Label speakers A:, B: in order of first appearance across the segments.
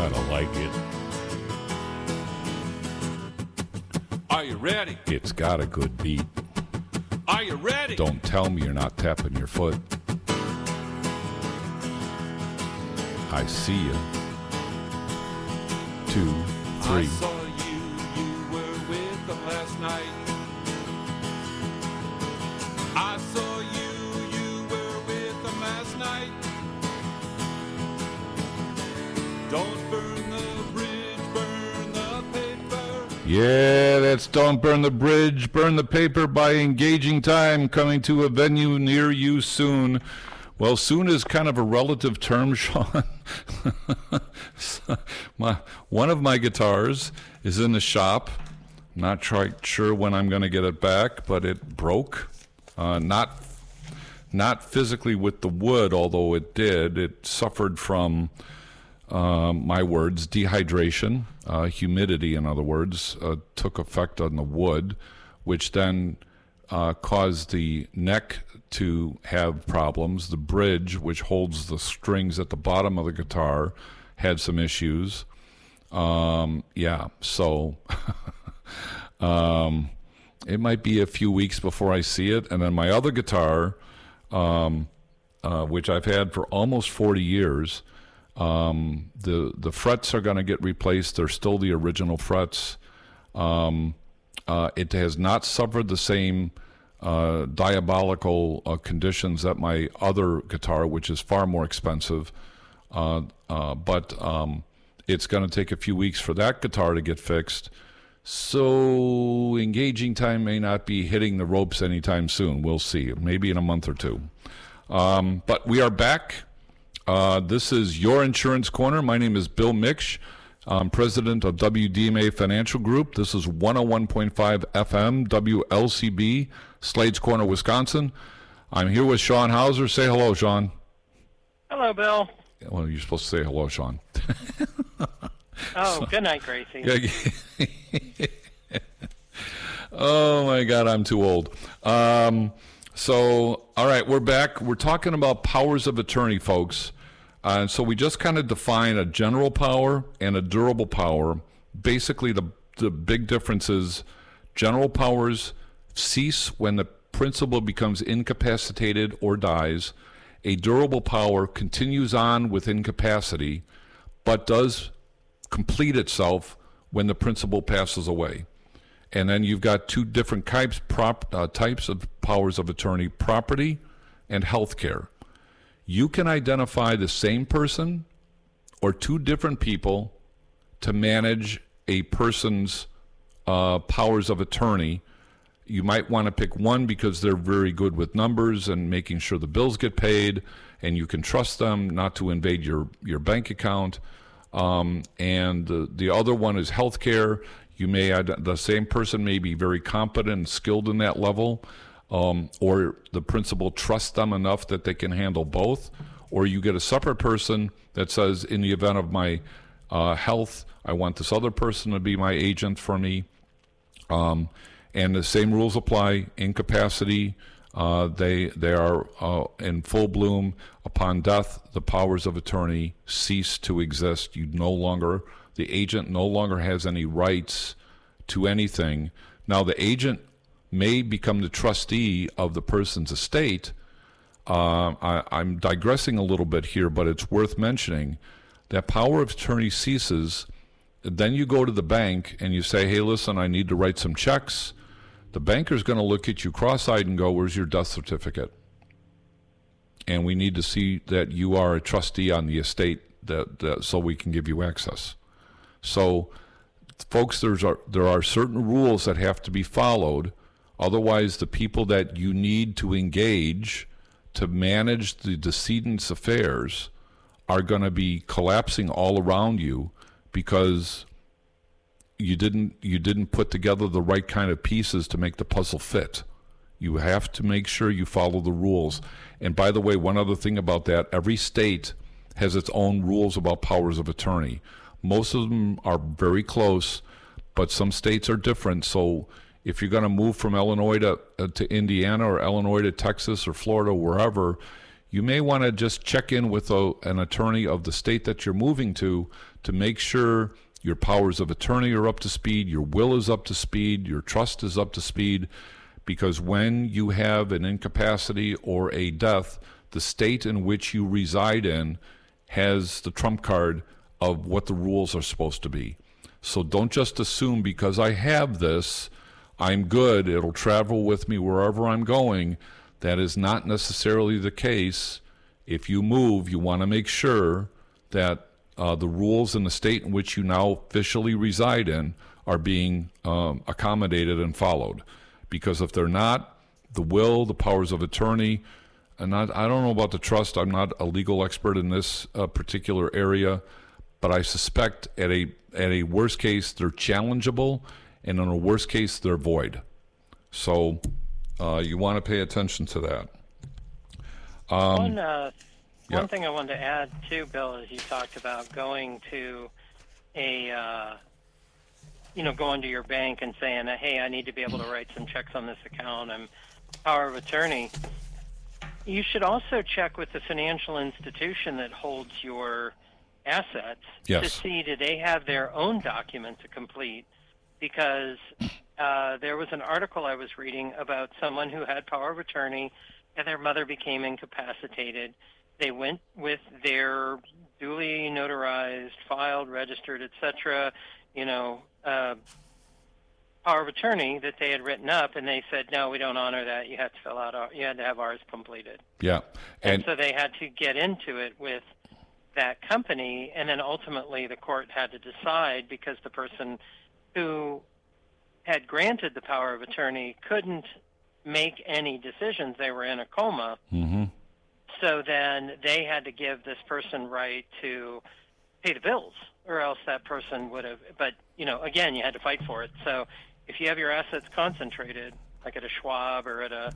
A: gotta like it.
B: Are you ready?
A: It's got a good beat.
B: Are you ready?
A: Don't tell me you're not tapping your foot. I see you. 2, 3.
B: I saw you were with them last night. I saw you were with them last night. Don't burn the bridge, burn the paper.
A: Yeah, that's Don't Burn the Bridge, Burn the Paper by Engaging Time, coming to a venue near you soon. Well, soon is kind of a relative term, Sean. One of my guitars is in the shop. Not sure when I'm going to get it back, but it broke. Not physically with the wood, although it did. It suffered from, my words, dehydration, humidity, in other words, took effect on the wood, which then caused the neck to have problems. The bridge, which holds the strings at the bottom of the guitar, had some issues. So it might be a few weeks before I see it. And then my other guitar, which I've had for almost 40 years, the frets are going to get replaced. They're still the original frets. It has not suffered the same diabolical conditions that my other guitar, which is far more expensive. But it's going to take a few weeks for that guitar to get fixed. So Engaging Time may not be hitting the ropes anytime soon. We'll see. Maybe in a month or two. But we are back. This is Your Insurance Corner. My name is Bill Miksch. I'm president of WDMA Financial Group. This is 101.5 FM, WLCB, Slade's Corner, Wisconsin. I'm here with Sean Hauser. Say hello, Sean.
C: Hello, Bill.
A: Well, you're supposed to say hello, Sean.
C: Good night, Gracie.
A: Oh, my God, I'm too old. All right, we're back. We're talking about powers of attorney, folks. So we just kind of define a general power and a durable power. Basically, the big difference is general powers cease when the principal becomes incapacitated or dies. A durable power continues on with incapacity, but does complete itself when the principal passes away. And then you've got two different types of powers of attorney: property and health care. You can identify the same person or two different people to manage a person's powers of attorney. You might want to pick one because they're very good with numbers and making sure the bills get paid, and you can trust them not to invade your bank account. And the other one is healthcare. The same person may be very competent and skilled in that level, or the principal trusts them enough that they can handle both. Or you get a separate person that says, in the event of my health, I want this other person to be my agent for me. And the same rules apply. Incapacity, they are in full bloom. Upon death, the powers of attorney cease to exist. The agent no longer has any rights to anything. Now, the agent may become the trustee of the person's estate. I'm digressing a little bit here, but it's worth mentioning that power of attorney ceases. Then you go to the bank and you say, hey, listen, I need to write some checks. The banker's going to look at you cross-eyed and go, where's your death certificate? And we need to see that you are a trustee on the estate so we can give you access. So, folks, there are certain rules that have to be followed. Otherwise, the people that you need to engage to manage the decedent's affairs are going to be collapsing all around you because you didn't put together the right kind of pieces to make the puzzle fit. You have to make sure you follow the rules. And by the way, one other thing about that, every state has its own rules about powers of attorney. Most of them are very close, but some states are different. So if you're going to move from Illinois to Indiana, or Illinois to Texas or Florida, wherever, you may want to just check in with an attorney of the state that you're moving to to make sure your powers of attorney are up to speed, your will is up to speed, your trust is up to speed, because when you have an incapacity or a death, the state in which you reside in has the trump card of what the rules are supposed to be. So don't just assume because I have this, I'm good, it'll travel with me wherever I'm going. That is not necessarily the case. If you move, you want to make sure that the rules in the state in which you now officially reside in are being accommodated and followed. Because if they're not, the will, the powers of attorney, and I don't know about the trust, I'm not a legal expert in this particular area, but I suspect at a worst case, they're challengeable, and in a worst case, they're void. So you want to pay attention to that.
C: One thing I wanted to add too, Bill, is you talked about going to going to your bank and saying, hey, I need to be able to write some checks on this account. I'm power of attorney. You should also check with the financial institution that holds your assets to see do they have their own document to complete, because there was an article I was reading about someone who had power of attorney and their mother became incapacitated. They went with their duly notarized, filed, registered, etc., power of attorney that they had written up, and they said, no, we don't honor that. You have to you had to have ours completed.
A: Yeah.
C: And so they had to get into it with that company, and then ultimately the court had to decide, because the person who had granted the power of attorney couldn't make any decisions. They were in a coma.
A: Mm-hmm.
C: So then they had to give this person right to pay the bills, or else that person would have. But, again, you had to fight for it. So if you have your assets concentrated, like at a Schwab or at a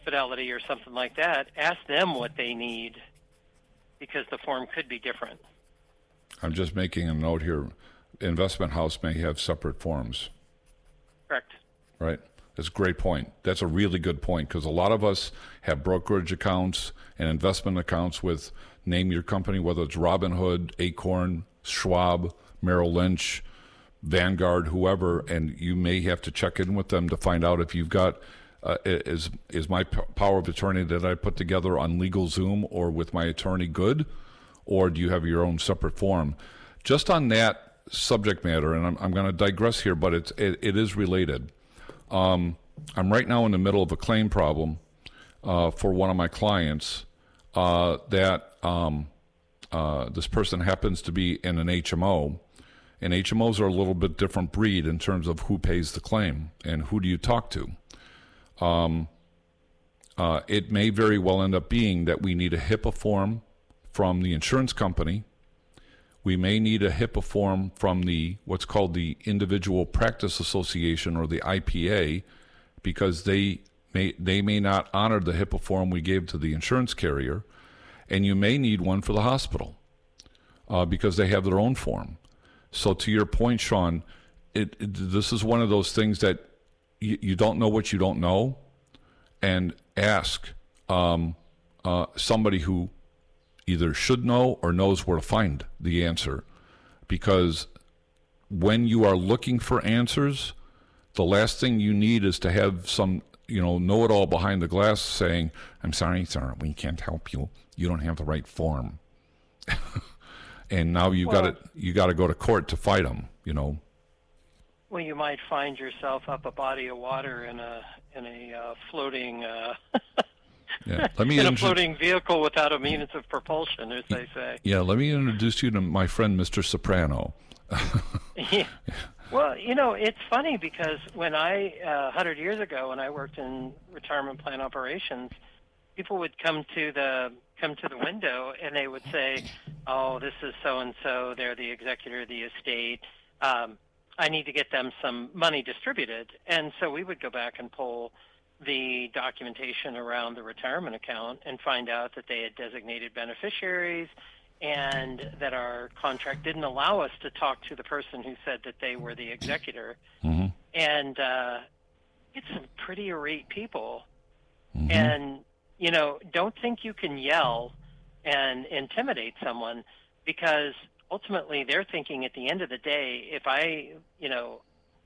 C: Fidelity or something like that, ask them what they need, because the form could be different.
A: I'm just making a note here. Investment house may have separate forms.
C: Correct.
A: Right. That's a great point. That's a really good point, because a lot of us have brokerage accounts and investment accounts with, name your company, whether it's Robinhood, Acorn, Schwab, Merrill Lynch, Vanguard, whoever, and you may have to check in with them to find out if you've got, is my power of attorney that I put together on LegalZoom or with my attorney good, or do you have your own separate form? Just on that subject matter, and I'm going to digress here, but it is related. I'm right now in the middle of a claim problem for one of my clients that this person happens to be in an HMO, and HMOs are a little bit different breed in terms of who pays the claim and who do you talk to. It may very well end up being that we need a HIPAA form from the insurance company. We may need a HIPAA form from what's called the Individual Practice Association, or the IPA, because they may not honor the HIPAA form we gave to the insurance carrier, and you may need one for the hospital because they have their own form. So to your point, Sean, this is one of those things that you don't know what you don't know, and ask somebody who either should know or knows where to find the answer. Because when you are looking for answers, the last thing you need is to have some, know-it-all behind the glass saying, I'm sorry, sir, we can't help you. You don't have the right form. And now you got to go to court to fight them,
C: Well, you might find yourself up a body of water in a floating floating vehicle without a means of propulsion, as they say.
A: Yeah, let me introduce you to my friend, Mr. Soprano.
C: Yeah. Well, it's funny, because when 100 years ago, when I worked in retirement plan operations, people would come to the window and they would say, "Oh, this is so and so. They're the executor of the estate. I need to get them some money distributed." And so we would go back and pull the documentation around the retirement account and find out that they had designated beneficiaries, and that our contract didn't allow us to talk to the person who said that they were the executor.
A: Mm-hmm.
C: And it's some pretty irate people.
A: Mm-hmm.
C: And, don't think you can yell and intimidate someone, because ultimately they're thinking at the end of the day, if I,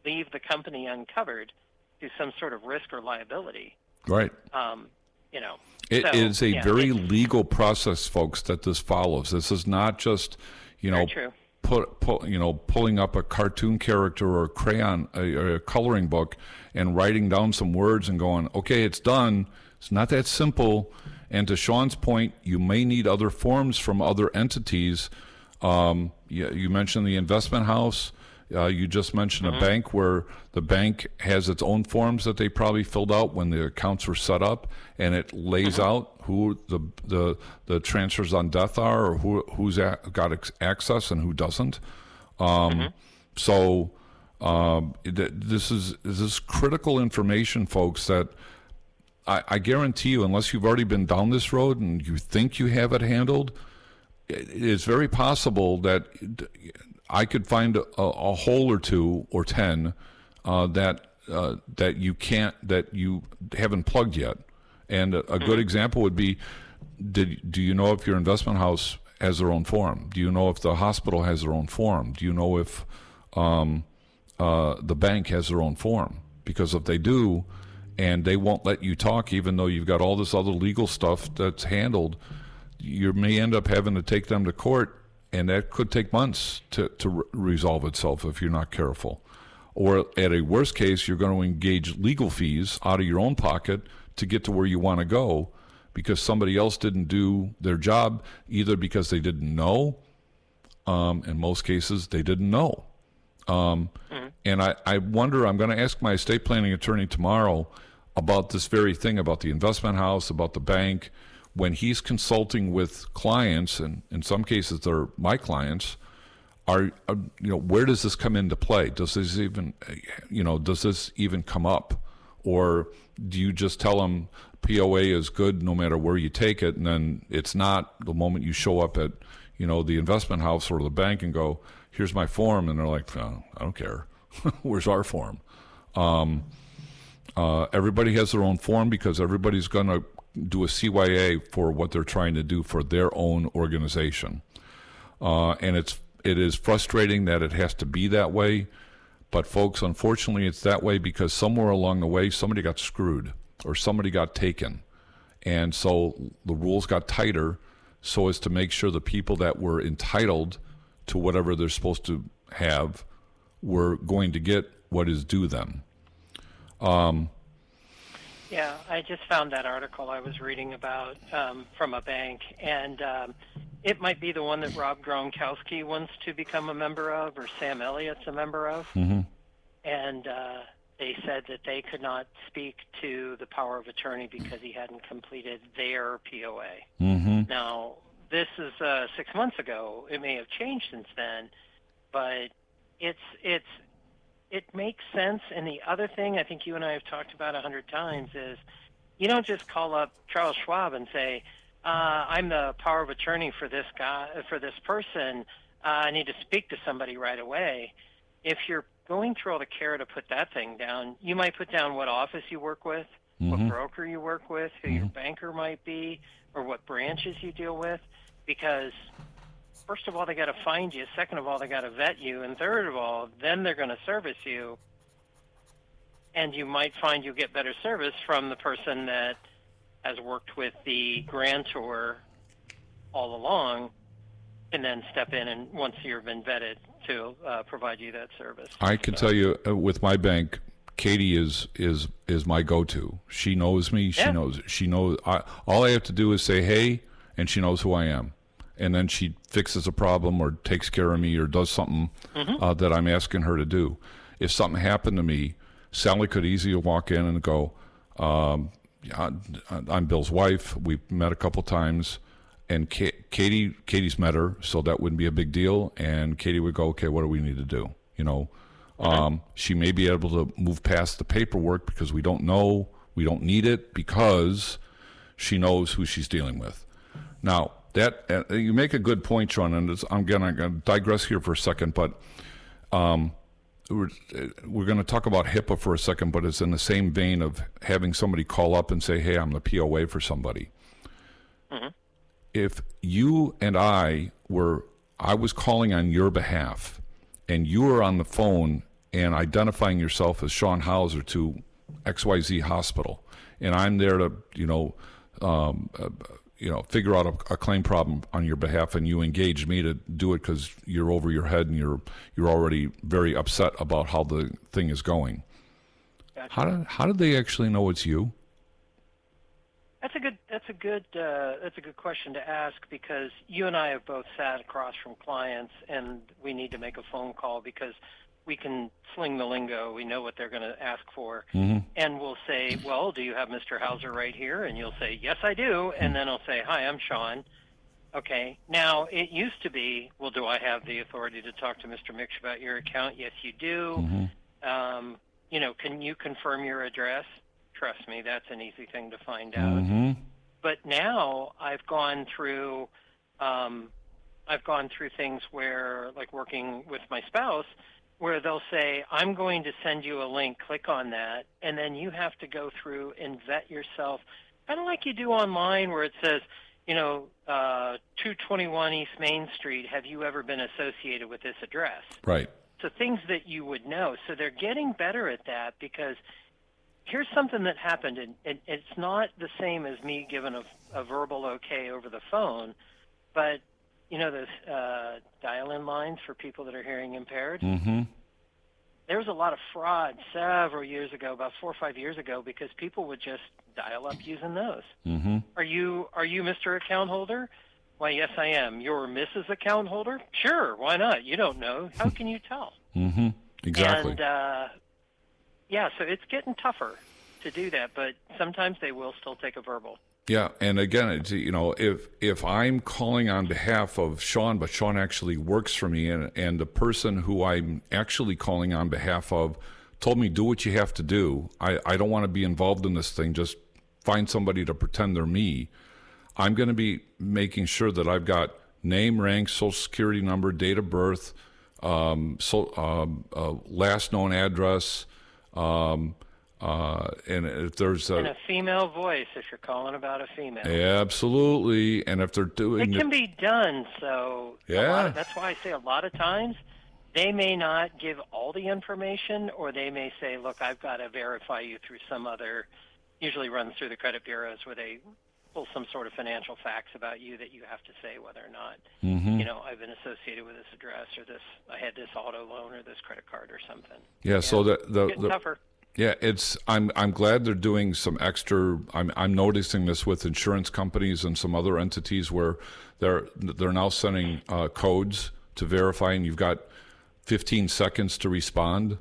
C: leave the company uncovered to some sort of risk or liability,
A: Right. It
C: so,
A: is a
C: yeah,
A: very
C: it's
A: legal process, folks, that this follows. This is not just,
C: very true.
A: pulling up a cartoon character or a crayon, a coloring book, and writing down some words and going, okay, it's done. It's not that simple. And to Sean's point, you may need other forms from other entities. You mentioned the investment house. You just mentioned a bank where the bank has its own forms that they probably filled out when the accounts were set up, and it lays out who the transfers on death are, or who's got access and who doesn't. So this is critical information, folks, that I guarantee you, unless you've already been down this road and you think you have it handled, it is very possible that I could find a hole or two or 10 that you haven't plugged yet. And a good example would be, do you know if your investment house has their own form? Do you know if the hospital has their own form? Do you know if the bank has their own form? Because if they do, and they won't let you talk, even though you've got all this other legal stuff that's handled, you may end up having to take them to court. And that could take months to resolve itself if you're not careful. Or at a worst case, you're going to engage legal fees out of your own pocket to get to where you want to go because somebody else didn't do their job, either because they didn't know, in most cases, they didn't know. And I wonder, I'm going to ask my estate planning attorney tomorrow about this very thing, about the investment house, about the bank. When he's consulting with clients, and in some cases they're my clients, where does this come into play? Does this even come up? Or do you just tell them POA is good no matter where you take it, and then it's not the moment you show up at, the investment house or the bank and go, here's my form, and they're like, oh, I don't care. Where's our form? Everybody has their own form because everybody's going to do a CYA for what they're trying to do for their own organization. And it is frustrating that it has to be that way. But folks, unfortunately, it's that way because somewhere along the way, somebody got screwed or somebody got taken. And so the rules got tighter so as to make sure the people that were entitled to whatever they're supposed to have were going to get what is due them.
C: Yeah, I just found that article I was reading about from a bank, and it might be the one that Rob Gronkowski wants to become a member of, or Sam Elliott's a member of. And they said that they could not speak to the power of attorney because he hadn't completed their POA. Now, this is 6 months ago. It may have changed since then, but it makes sense. And the other thing I think you and I have talked about 100 times is you don't just call up Charles Schwab and say, I'm the power of attorney for this guy, for this person. I need to speak to somebody right away. If you're going through all the care to put that thing down, you might put down what office you work with, what broker you work with, who your banker might be, or what branches you deal with, because first of all, they got to find you. Second of all, they got to vet you. And third of all, then they're going to service you. And you might find you get better service from the person that has worked with the grantor all along and then step in and once you've been vetted to provide you that service.
A: I can tell you with my bank, Katie is my go-to. She knows me. She knows. All I have to do is say, hey, and she knows who I am. And then she fixes a problem or takes care of me or does something that I'm asking her to do. If something happened to me, Sally could easily walk in and go, I'm Bill's wife. We've met a couple times. And Katie's met her, so that wouldn't be a big deal. And Katie would go, okay, what do we need to do? She may be able to move past the paperwork because we don't know, we don't need it because she knows who she's dealing with. Now, that you make a good point, Sean, and I'm going to digress here for a second, but we're going to talk about HIPAA for a second, but it's in the same vein of having somebody call up and say, hey, I'm the POA for somebody. If you and I were I was calling on your behalf, and you were on the phone and identifying yourself as Sean Hauser to XYZ Hospital, and I'm there to, figure out a claim problem on your behalf, and you engaged me to do it because you're over your head and you're already very upset about how the thing is going.
C: Gotcha.
A: How did they actually know it's you?
C: That's a good question to ask, because you and I have both sat across from clients, and we need to make a phone call because we can sling the lingo. We know what they're going to ask for, and we'll say, "Well, do you have Mr. Hauser right here?" And you'll say, "Yes, I do." And then I'll say, "Hi, I'm Sean." Okay. Now, it used to be, "Well, do I have the authority to talk to Mr. Mix about your account?" "Yes, you do." Can you confirm your address? Trust me, that's an easy thing to find out. But now I've gone through things where, like working with my spouse, where they'll say, "I'm going to send you a link, click on that," and then you have to go through and vet yourself, kind of like you do online, where it says, 221 East Main Street, have you ever been associated with this address?
A: Right.
C: So things that you would know. So they're getting better at that, because here's something that happened, and it's not the same as me giving a verbal okay over the phone, but those dial-in lines for people that are hearing impaired. There was a lot of fraud several years ago, about 4 or 5 years ago, because people would just dial up using those. Are you Mr. Account Holder? Why, yes, I am. You're Mrs. Account Holder? Sure, why not? You don't know. How can you tell?
A: Exactly.
C: And so it's getting tougher to do that, but sometimes they will still take a verbal.
A: Yeah, and again, it's, if I'm calling on behalf of Sean, but Sean actually works for me, and the person who I'm actually calling on behalf of told me, do what you have to do. I don't want to be involved in this thing. Just find somebody to pretend they're me. I'm going to be making sure that I've got name, rank, social security number, date of birth, last known address, and if there's
C: a female voice, if you're calling about a female.
A: Absolutely. And if they're doing
C: it can be done. So that's why I say a lot of times they may not give all the information, or they may say, "Look, I've got to verify you through some other," usually runs through the credit bureaus, where they pull some sort of financial facts about you that you have to say whether or not, I've been associated with this address, or I had this auto loan or this credit card or something.
A: Yeah. So the
C: tougher.
A: Yeah, I'm glad they're doing some extra. I'm noticing this with insurance companies and some other entities where they're now sending codes to verify, and you've got 15 seconds to respond.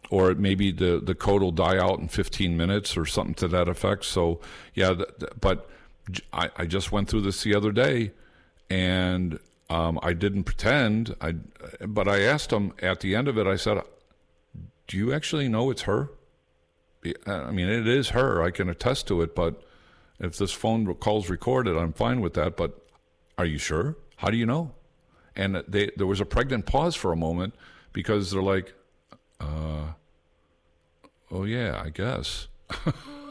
A: Or maybe the code will die out in 15 minutes or something to that effect. So yeah, but I just went through this the other day, and I didn't pretend. But I asked them at the end of it. I said, "Do you actually know it's her?" I mean, it is her. I can attest to it. But if this phone call's recorded, I'm fine with that. But are you sure? How do you know? And there was a pregnant pause for a moment, because they're like, "Oh yeah, I guess."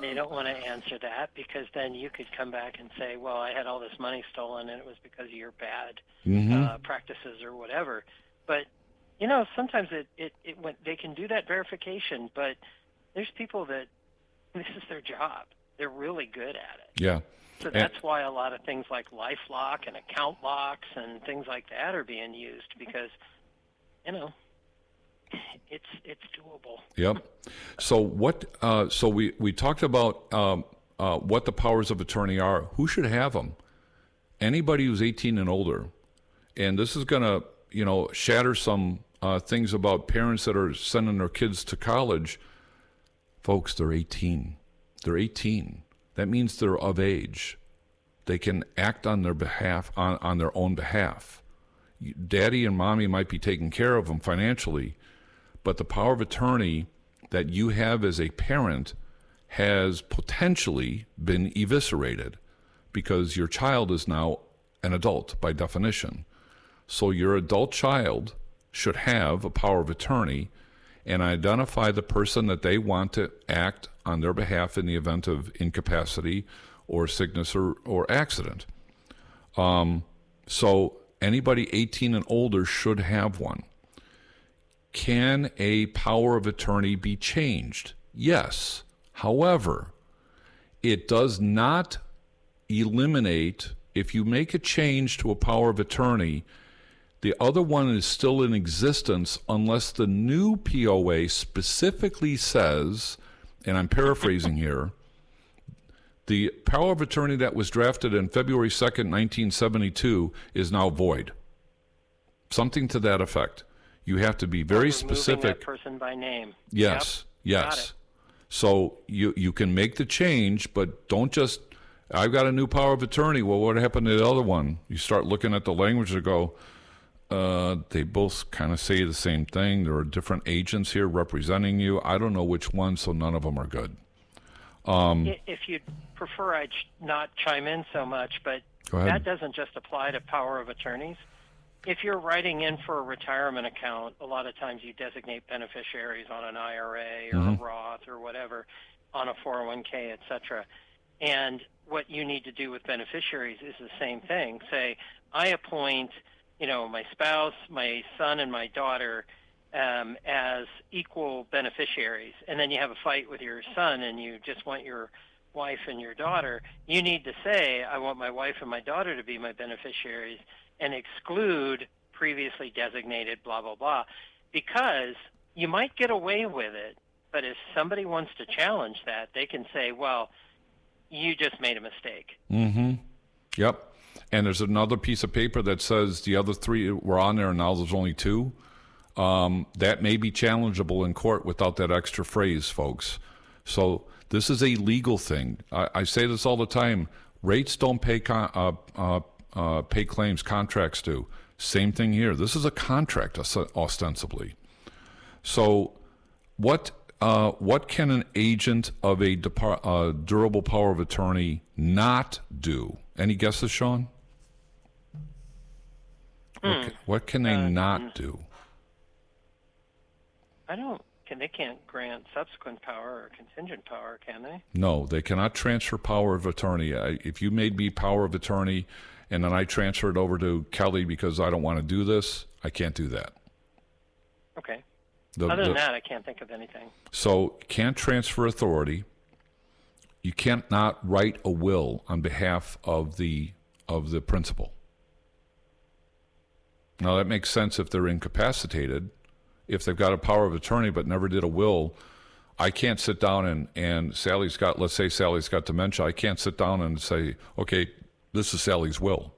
C: They don't want to answer that, because then you could come back and say, "Well, I had all this money stolen, and it was because of your bad practices or whatever." But sometimes when they can do that verification, but there's people that this is their job. They're really good at it.
A: Yeah.
C: So that's why a lot of things like LifeLock and account locks and things like that are being used, because it's doable.
A: Yep. So what? So we talked about what the powers of attorney are. Who should have them? Anybody who's 18 and older. And this is going to shatter some things about parents that are sending their kids to college. Folks, they're 18. They're 18. That means they're of age. They can act on their behalf, on their own behalf. Daddy and mommy might be taking care of them financially, but the power of attorney that you have as a parent has potentially been eviscerated, because your child is now an adult by definition. So your adult child should have a power of attorney and identify the person that they want to act on their behalf in the event of incapacity or sickness or accident. So anybody 18 and older should have one. Can a power of attorney be changed? Yes. However, it does not eliminate, if you make a change to a power of attorney, the other one is still in existence unless the new POA specifically says, and I'm paraphrasing here, the power of attorney that was drafted on February 2nd, 1972 is now void. Something to that effect. You have to be very specific.
C: That person by name.
A: Yes,
C: Yep.
A: yes. So you can make the change, but don't just, I've got a new power of attorney. Well, what happened to the other one? You start looking at the language and go, they both kind of say the same thing. There are different agents here representing you. I don't know which one, so none of them are good.
C: If you'd prefer, I'd not chime in so much, but
A: Go ahead.
C: that doesn't just apply to power of attorneys. If you're writing in for a retirement account, a lot of times you designate beneficiaries on an IRA or a Roth or whatever, on a 401k, et cetera. And what you need to do with beneficiaries is the same thing. Say, I appoint, my spouse, my son, and my daughter as equal beneficiaries, and then you have a fight with your son and you just want your wife and your daughter. You need to say, I want my wife and my daughter to be my beneficiaries, and exclude previously designated blah, blah, blah, because you might get away with it, but if somebody wants to challenge that, they can say, well, you just made a mistake.
A: Mm-hmm. Yep. And there's another piece of paper that says the other three were on there and now there's only two. That may be challengeable in court without that extra phrase, folks. So this is a legal thing. I say this all the time. Rates don't pay pay claims, contracts do. Same thing here. This is a contract, ostensibly. So what can an agent of a durable power of attorney not do? Any guesses, Sean? What can they not do?
C: They can't grant subsequent power or contingent power, can they?
A: No, they cannot transfer power of attorney. If you made me power of attorney and then I transfer it over to Kelly because I don't want to do this, I can't do that.
C: Okay. Other than that, I can't think of anything.
A: So can't transfer authority. You can't not write a will on behalf of the principal. Now that makes sense if they're incapacitated. If they've got a power of attorney but never did a will, I can't sit down and let's say Sally's got dementia. I can't sit down and say, okay, this is Sally's will.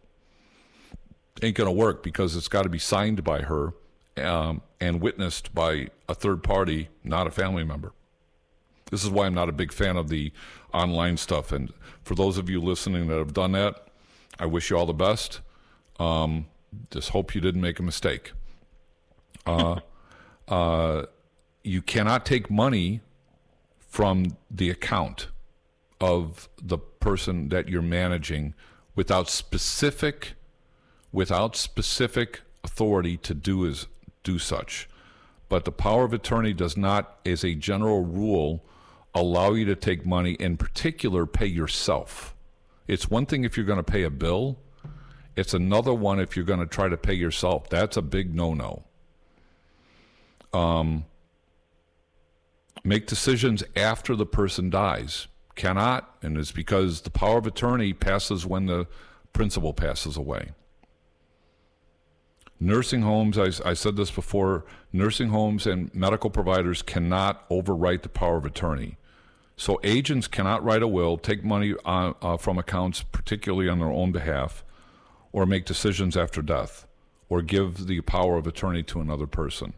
A: Ain't going to work because it's got to be signed by her and witnessed by a third party, not a family member. This is why I'm not a big fan of the online stuff. And for those of you listening that have done that, I wish you all the best. Just hope you didn't make a mistake. You cannot take money from the account of the person that you're managing without specific authority to do such. But the power of attorney does not, as a general rule, allow you to take money, in particular pay yourself. It's one thing if you're going to pay a bill. It's another one if you're going to try to pay yourself. That's a big no-no. Make decisions after the person dies. Cannot, and it's because the power of attorney passes when the principal passes away. Nursing homes, I said this before, nursing homes and medical providers cannot overwrite the power of attorney. So agents cannot write a will, take money from accounts, particularly on their own behalf, or make decisions after death, or give the power of attorney to another person.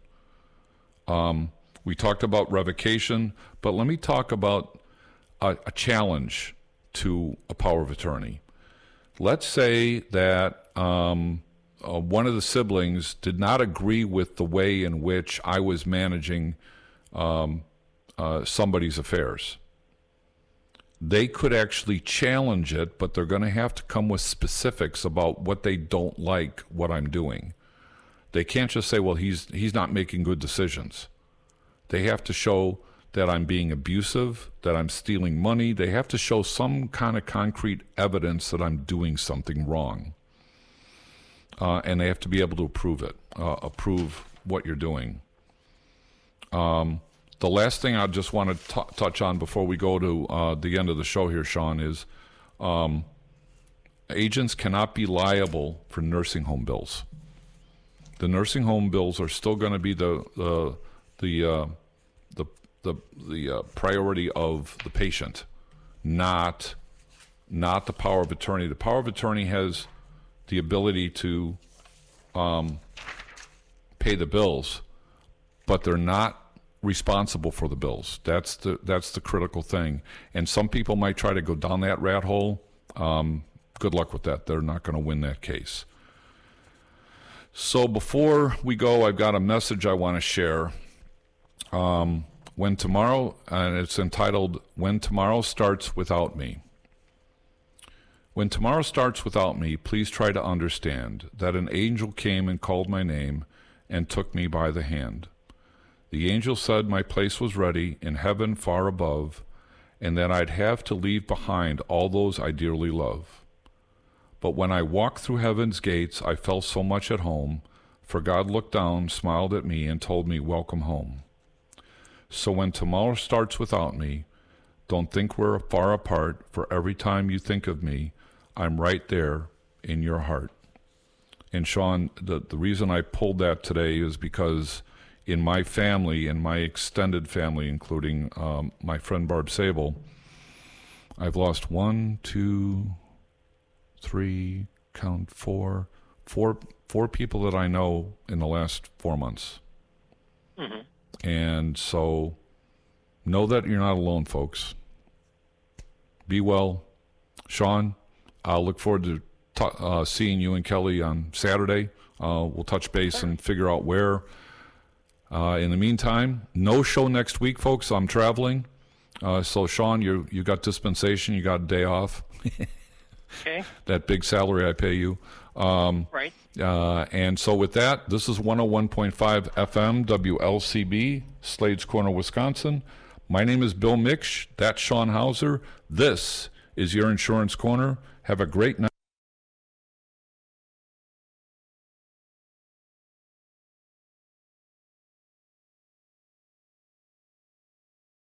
A: We talked about revocation, but let me talk about a challenge to a power of attorney. Let's say that one of the siblings did not agree with the way in which I was managing somebody's affairs. They could actually challenge it, but they're going to have to come with specifics about what they don't like, what I'm doing. They can't just say, well, he's not making good decisions. They have to show that I'm being abusive, that I'm stealing money. They have to show some kind of concrete evidence that I'm doing something wrong. and they have to be able to approve what you're doing. The last thing I just want to touch on before we go to the end of the show here, Sean, is agents cannot be liable for nursing home bills. The nursing home bills are still going to be the priority of the patient, not the power of attorney. The power of attorney has the ability to pay the bills, but they're not responsible for the bills. That's the critical thing. And some people might try to go down that rat hole. Good luck with that. They're not going to win that case. So before we go, I've got a message I want to share. When tomorrow, and it's entitled, When Tomorrow Starts Without Me. When tomorrow starts without me, please try to understand that an angel came and called my name and took me by the hand. The angel said my place was ready in heaven far above, and that I'd have to leave behind all those I dearly love. But when I walked through heaven's gates, I felt so much at home, for God looked down, smiled at me, and told me, welcome home. So when tomorrow starts without me, don't think we're far apart, for every time you think of me, I'm right there in your heart. And Sean, the reason I pulled that today is because in my family, in my extended family, including my friend Barb Sable, I've lost 1, 2, 3, count 4 people that I know in the last 4 months. Mm-hmm. And so know that you're not alone, folks. Be well. Sean, I'll look forward to seeing you and Kelly on Saturday. We'll touch base and figure out where. In the meantime, no show next week, folks. I'm traveling. So, Sean, you got dispensation. You got a day off.
C: Okay.
A: That big salary I pay you.
C: Right.
A: And so with that, this is 101.5 FM WLCB, Slade's Corner, Wisconsin. My name is Bill Miksch. That's Sean Hauser. This is your Insurance Corner. Have a great night.